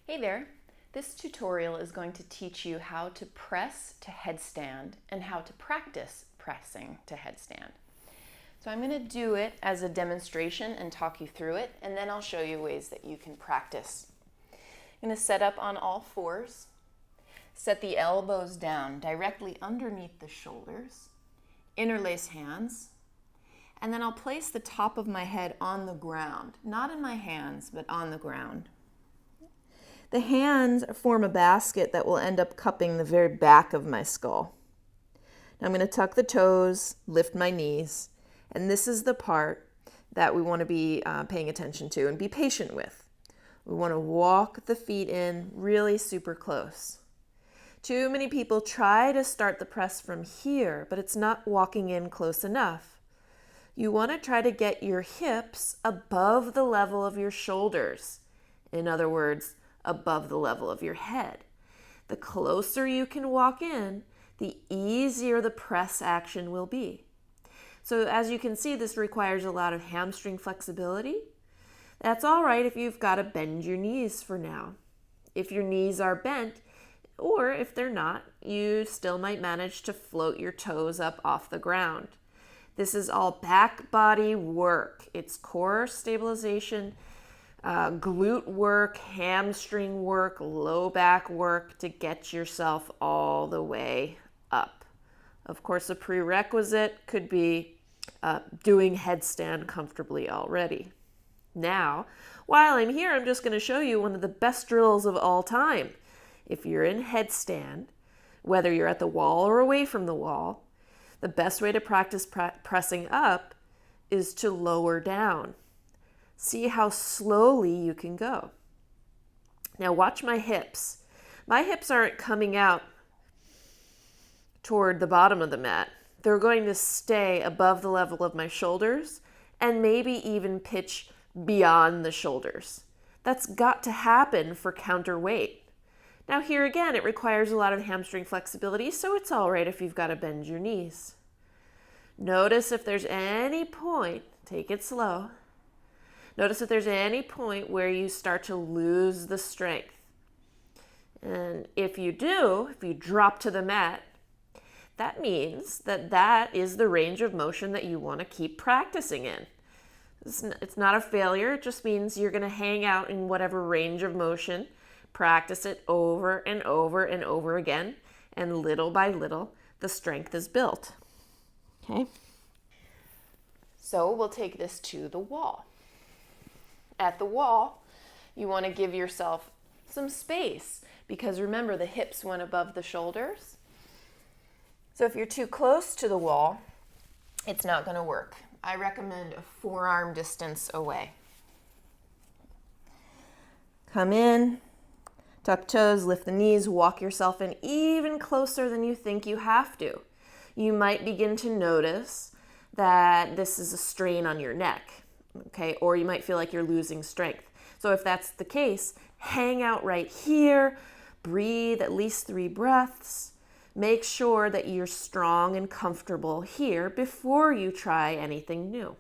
Hey there! This tutorial is going to teach you how to press to headstand and how to practice pressing to headstand. So I'm going to do it as a demonstration and talk you through it, and then I'll show you ways that you can practice. I'm going to set up on all fours, set the elbows down directly underneath the shoulders, interlace hands, and then I'll place the top of my head on the ground, not in my hands, but on the ground. The hands form a basket that will end up cupping the very back of my skull. Now I'm going to tuck the toes, lift my knees, and this is the part that we want to be paying attention to and be patient with. We want to walk the feet in really super close. Too many people try to start the press from here, but it's not walking in close enough. You want to try to get your hips above the level of your shoulders. In other words, above the level of your head. The closer you can walk in, the easier the press action will be. So as you can see, this requires a lot of hamstring flexibility. That's all right if you've got to bend your knees for now. If your knees are bent, or if they're not, you still might manage to float your toes up off the ground. This is all back body work. It's core stabilization, glute work, hamstring work, low back work to get yourself all the way up. Of course, a prerequisite could be doing headstand comfortably already. Now, while I'm here, I'm just going to show you one of the best drills of all time. If you're in headstand, whether you're at the wall or away from the wall, the best way to practice pressing up is to lower down. See how slowly you can go. Now watch my hips. My hips aren't coming out toward the bottom of the mat. They're going to stay above the level of my shoulders and maybe even pitch beyond the shoulders. That's got to happen for counterweight. Now here again, it requires a lot of hamstring flexibility, so it's all right if you've got to bend your knees. Notice if there's any point, take it slow. Notice if there's any point where you start to lose the strength. And if you do, if you drop to the mat, that means that that is the range of motion that you want to keep practicing in. It's not a failure, it just means you're going to hang out in whatever range of motion. Practice it over and over and over again, and little by little, the strength is built. Okay? So we'll take this to the wall. At the wall, you want to give yourself some space because remember, the hips went above the shoulders. So if you're too close to the wall, it's not going to work. I recommend a forearm distance away. Come in. Tuck toes, lift the knees, walk yourself in even closer than you think you have to. You might begin to notice that this is a strain on your neck, okay? Or you might feel like you're losing strength. So if that's the case, hang out right here, breathe at least 3 breaths. Make sure that you're strong and comfortable here before you try anything new.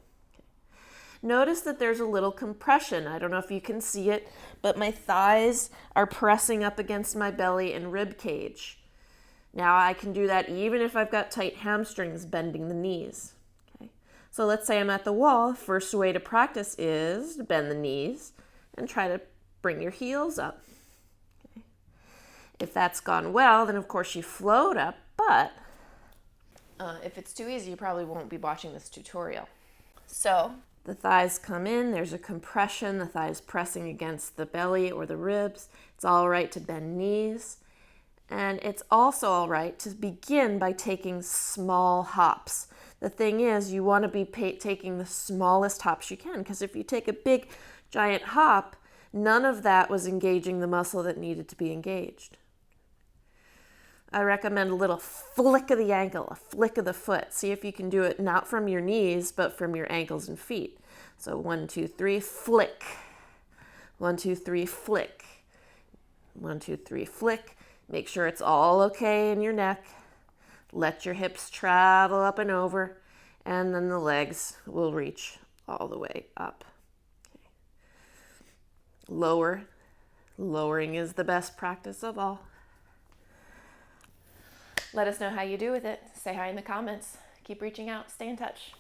Notice that there's a little compression. I don't know if you can see it, but my thighs are pressing up against my belly and rib cage. Now I can do that even if I've got tight hamstrings bending the knees. Okay. So let's say I'm at the wall. First way to practice is to bend the knees and try to bring your heels up. Okay. If that's gone well, then of course you float up, but if it's too easy, you probably won't be watching this tutorial. So the thighs come in, there's a compression, the thighs pressing against the belly or the ribs. It's all right to bend knees. And it's also all right to begin by taking small hops. The thing is, you want to be taking the smallest hops you can, because if you take a big, giant hop, none of that was engaging the muscle that needed to be engaged. I recommend a little flick of the ankle, a flick of the foot. See if you can do it not from your knees, but from your ankles and feet. So 1, 2, 3, flick. 1, 2, 3, flick. 1, 2, 3, flick. Make sure it's all okay in your neck. Let your hips travel up and over, and then the legs will reach all the way up. Okay. Lower Lowering is the best practice of all. Let us know how you do with it. Say hi in the comments. Keep reaching out. Stay in touch.